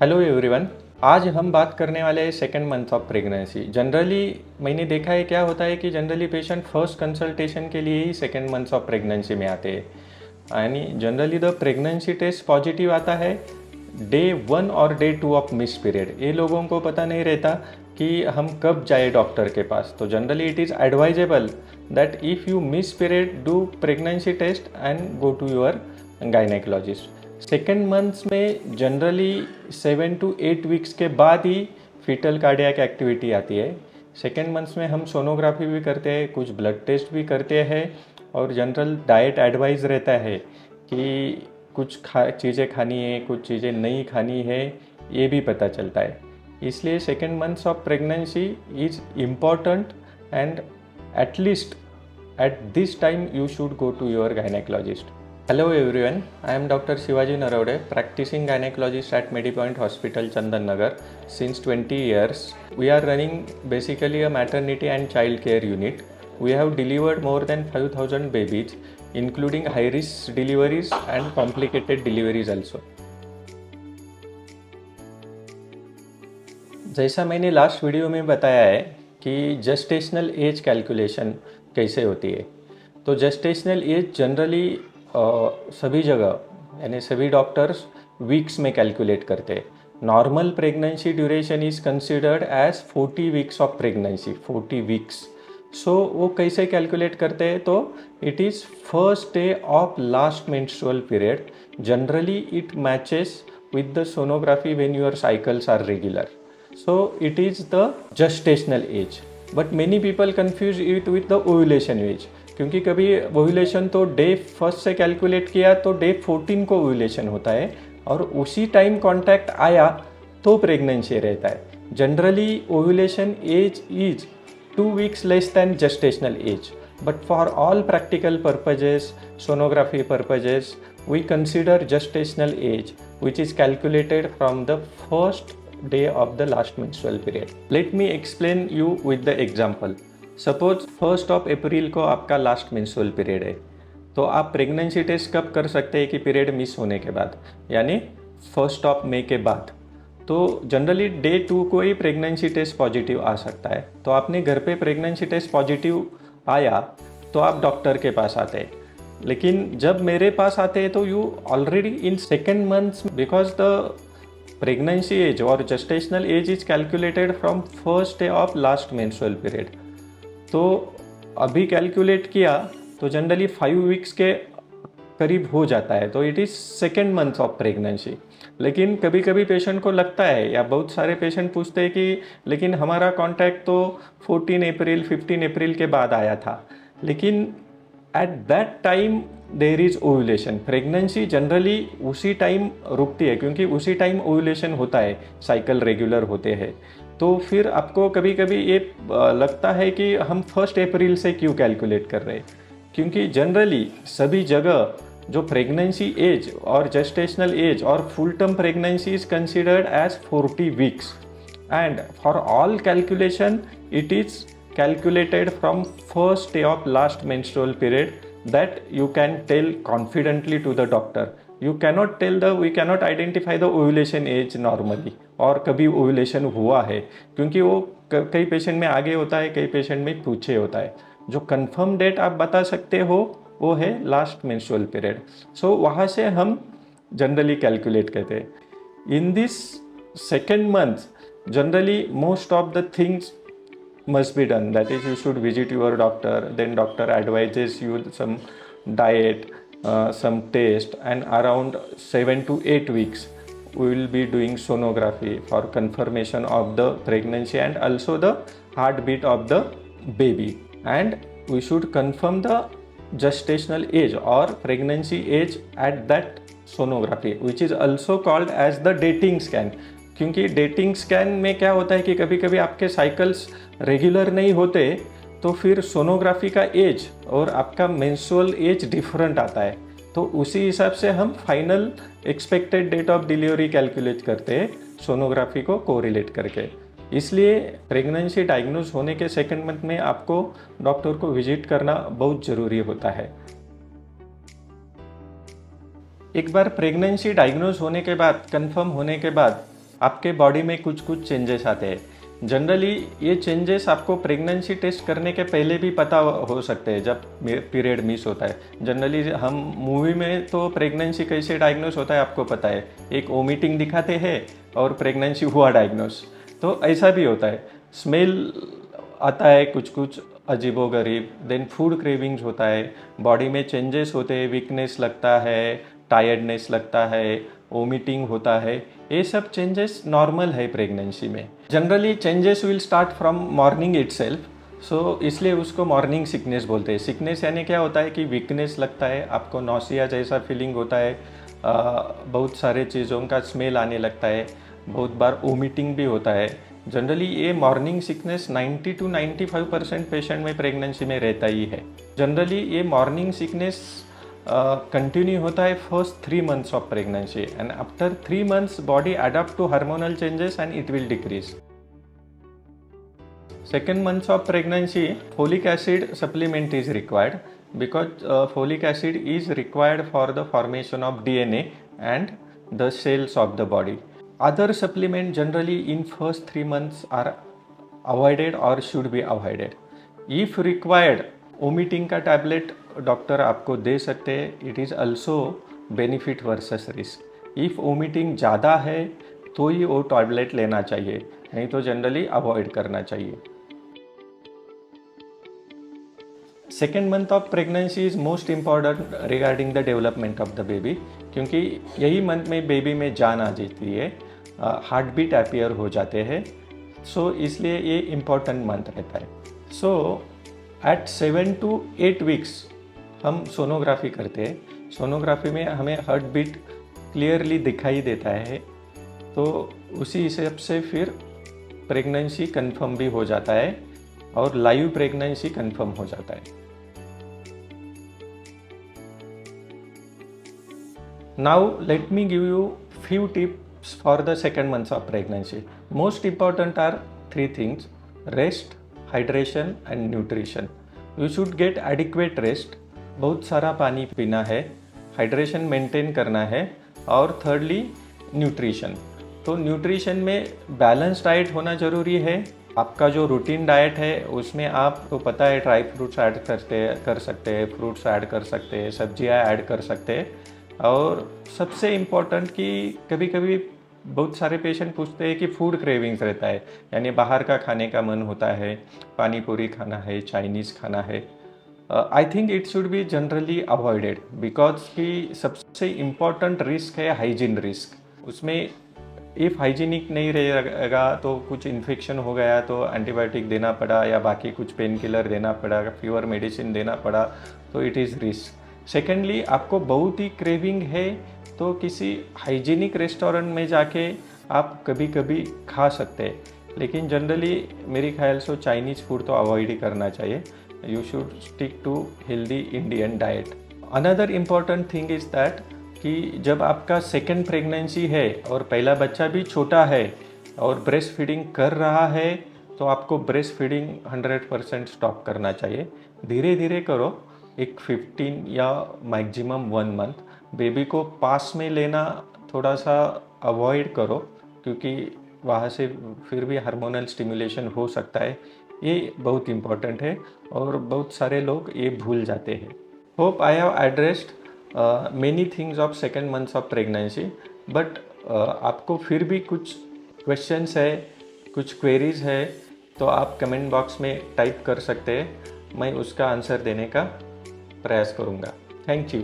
Hello everyone. आज हम बात करने वाले हैं second month of pregnancy. Generally मैंने देखा है क्या होता है कि जनरली पेशेंट फर्स्ट कंसल्टेशन के लिए ही सेकेंड मंथ ऑफ प्रेगनेंसी में आते हैं। यानी generally the pregnancy test positive आता है डे 1 और डे 2 ऑफ मिस पीरियड। ये लोगों को पता नहीं रहता कि हम कब जाए डॉक्टर के पास। तो generally it is advisable that if you miss period do pregnancy test and go to your gynaecologist. Second months में जनरली 7 to 8 वीक्स के बाद ही फीटल कार्डियक एक्टिविटी आती है। सेकेंड मंथ्स में हम सोनोग्राफी भी करते हैं, कुछ ब्लड टेस्ट भी करते हैं और जनरल डाइट एडवाइस रहता है कि कुछ चीज़ें खानी है, कुछ चीज़ें नहीं खानी है, ये भी पता चलता है। इसलिए second months of pregnancy is important and at least at this time you should go to your gynecologist. Hello everyone, I am Dr. Shivaji Naravade, practicing gynecologist at Medipoint Hospital, Chandan Nagar since 20 years. We are running basically a maternity and child care unit. We have delivered more than 5,000 babies, including high risk deliveries and complicated deliveries also. जैसा मैंने last video में बताया है कि gestational age calculation कैसे होती है। तो जेस्टेशनल एज जनरली सभी जगह यानी सभी डॉक्टर्स वीक्स में कैलकुलेट करते हैं। Normal pregnancy duration is considered as 40 weeks of pregnancy, 40 weeks. So वो कैसे कैलकुलेट करते हैं? तो it is first day of last menstrual period. Generally it matches with the sonography when your cycles are regular. So it is the gestational age, but many people confuse it with the ovulation age, क्योंकि कभी ovulation तो day 1 से calculate किया तो day 14 को ovulation होता है और उसी टाइम कॉन्टैक्ट आया तो प्रेगनेंसी रहता है। Generally ovulation age is 2 weeks less than gestational age, but for all practical purposes, sonography purposes, we consider gestational age which is calculated from the first day of the last menstrual period. Let me explain you with the example. Suppose 1st of April को आपका last menstrual period है, तो आप pregnancy test कब कर सकते हैं कि पीरियड मिस होने के बाद, यानी 1st of May के बाद। तो जनरली डे 2 को ही प्रेगनेंसी टेस्ट पॉजिटिव आ सकता है। तो आपने घर पे प्रेगनेंसी टेस्ट पॉजिटिव आया तो आप डॉक्टर के पास आते हैं। लेकिन जब मेरे पास आते हैं तो you already in second months, because the pregnancy age और gestational age is calculated from first day of last menstrual period. तो अभी कैलकुलेट किया तो जनरली 5 वीक्स के करीब हो जाता है, तो it is second month of pregnancy. लेकिन कभी कभी पेशेंट को लगता है, या बहुत सारे पेशेंट पूछते हैं कि लेकिन हमारा कॉन्टैक्ट तो 14 अप्रैल 15 अप्रैल के बाद आया था, लेकिन at that time there is ovulation. Pregnancy generally उसी टाइम रुकती है क्योंकि उसी टाइम ओव्यूलेशन होता है, साइकिल रेगुलर होते हैं। तो फिर आपको कभी कभी ये लगता है कि हम 1 अप्रैल से क्यों कैलकुलेट कर रहे हैं, क्योंकि जनरली सभी जगह जो प्रेगनेंसी एज और जेस्टेशनल एज और full term pregnancy is considered as 40 weeks and for all calculation it is calculated from first day of last menstrual period, that you can tell confidently to the doctor. You cannot tell we cannot identify the ovulation age normally, और कभी ovulation हुआ है, क्योंकि वो कई patient में आगे होता है, कई पेशेंट में पीछे होता है। जो कंफर्म डेट आप बता सकते हो वो है लास्ट मेंस्ट्रुअल पीरियड। सो वहाँ से हम जनरली कैलकुलेट करते हैं। In this second month generally most of the things must be done, that is you should visit your doctor, then doctor advises you some diet, some test, and around 7 to 8 weeks we will be doing sonography for confirmation of the pregnancy and also the heartbeat of the baby, and we should confirm the gestational age or pregnancy age at that sonography, which is also called as the dating scan। क्योंकि dating scan में क्या होता है कि कभी कभी आपके cycles regular नहीं होते, तो फिर सोनोग्राफी का एज और आपका मेंस्ट्रुअल एज डिफरेंट आता है। तो उसी हिसाब से हम final expected date of delivery calculate करते हैं सोनोग्राफी को कोरिलेट करके। इसलिए प्रेगनेंसी डायग्नोज होने के सेकेंड मंथ में आपको डॉक्टर को विजिट करना बहुत ज़रूरी होता है। एक बार प्रेगनेंसी डायग्नोज होने के बाद, कंफर्म होने के बाद आपके बॉडी में कुछ कुछ चेंजेस आते हैं। जनरली ये चेंजेस आपको प्रेगनेंसी टेस्ट करने के पहले भी पता हो सकते हैं, जब पीरियड मिस होता है। जनरली हम मूवी में तो प्रेगनेंसी कैसे डायग्नोस होता है आपको पता है, एक वोमिटिंग दिखाते हैं और प्रेगनेंसी हुआ डायग्नोस। तो ऐसा भी होता है, स्मेल आता है कुछ कुछ अजीबोगरीब, देन फूड क्रेविंग्स होता है, बॉडी में चेंजेस होते हैं, वीकनेस लगता है, टायर्डनेस लगता है, वोमिटिंग होता है। ये सब चेंजेस नॉर्मल है प्रेगनेंसी में। Generally changes will start from morning itself, so इसलिए उसको मॉर्निंग सिकनेस बोलते हैं। सिकनेस यानी क्या होता है कि वीकनेस लगता है, आपको नौसिया जैसा फीलिंग होता है, बहुत सारे चीज़ों का स्मेल आने लगता है, बहुत बार वोमिटिंग भी होता है। जनरली ये मॉर्निंग सिकनेस 90 to 95% पेशेंट में प्रेगनेंसी में रहता ही है। जनरली ये मॉर्निंग सिकनेस कंटिन्यू होता है first 3 months of pregnancy, and after 3 months body adopt to hormonal changes and it will decrease. Second months of pregnancy, folic acid supplement is required because folic acid is required for the formation of DNA and the cells of the body. Other supplement generally in first 3 months are avoided or should be avoided. If required, vomiting का tablet doctor आपको दे सकते हैं। It is also benefit versus risk. If vomiting ज़्यादा है तो ही वो tablet लेना चाहिए, नहीं तो जनरली अवॉइड करना चाहिए। Second month of pregnancy is most important regarding the development of the baby, क्योंकि यही मंथ में बेबी में जान आ जाती है, हार्ट बीट अपीयर हो जाते हैं। सो इसलिए ये इम्पॉर्टेंट मंथ रहता है। सो एट 7 to 8 weeks हम सोनोग्राफी करते हैं। सोनोग्राफी में हमें हार्ट बीट क्लियरली दिखाई देता है, तो उसी हिसाब से फिर प्रेगनेंसी कंफर्म भी हो जाता है और लाइव प्रेगनेंसी कंफर्म हो जाता है। Now let me give you few tips for the second months of pregnancy. Most important are 3 things: rest, hydration and nutrition. You should get adequate rest. बहुत सारा पानी पीना है, हाइड्रेशन मेंटेन करना है, और थिर्डली न्यूट्रिशन। तो न्यूट्रिशन में बैलेंस डाइट होना ज़रूरी है। आपका जो रूटीन डाइट है उसमें आपको पता है ड्राई फ्रूट्स ऐड कर सकते हैं, फ्रूट्स ऐड कर सकते हैं, सब्जियां ऐड कर सकते हैं। और सबसे इम्पोर्टेंट कि कभी कभी बहुत सारे पेशेंट पूछते हैं कि फूड क्रेविंग्स रहता है, यानी बाहर का खाने का मन होता है, पानी पूरी खाना है, चाइनीज़ खाना है। I think it should be generally avoided, because कि सबसे इम्पॉर्टेंट रिस्क है हाइजीन रिस्क। उसमें इफ़ हाइजीनिक नहीं रहेगा तो कुछ इन्फेक्शन हो गया तो एंटीबायोटिक देना पड़ा या बाकी कुछ पेन किलर देना पड़ा, फीवर मेडिसिन देना पड़ा, तो इट इज़ रिस्क। सेकेंडली, आपको बहुत ही क्रेविंग है तो किसी हाइजीनिक रेस्टोरेंट में जाके आप कभी कभी खा सकते हैं, लेकिन जनरली मेरे ख्याल से चाइनीज़ फूड तो अवॉइड ही करना चाहिए। You should stick to healthy Indian diet. Another important thing is that कि जब आपका सेकेंड प्रेगनेंसी है और पहला बच्चा भी छोटा है और ब्रेस्ट फीडिंग कर रहा है, तो आपको ब्रेस्ट फीडिंग 100% स्टॉप करना चाहिए। धीरे धीरे करो, एक 15 या मैक्सिमम 1 month। बेबी को पास में लेना थोड़ा सा अवॉइड करो, क्योंकि वहाँ से फिर भी हार्मोनल स्टिमुलेशन हो सकता है। ये बहुत इम्पोर्टेंट है और बहुत सारे लोग ये भूल जाते हैं। Hope I have addressed many things of second months of pregnancy, but आपको फिर भी कुछ क्वेश्चंस है, कुछ क्वेरीज है, तो आप कमेंट बॉक्स में टाइप कर सकते हैं, मैं उसका आंसर देने का प्रयास करूँगा। Thank you.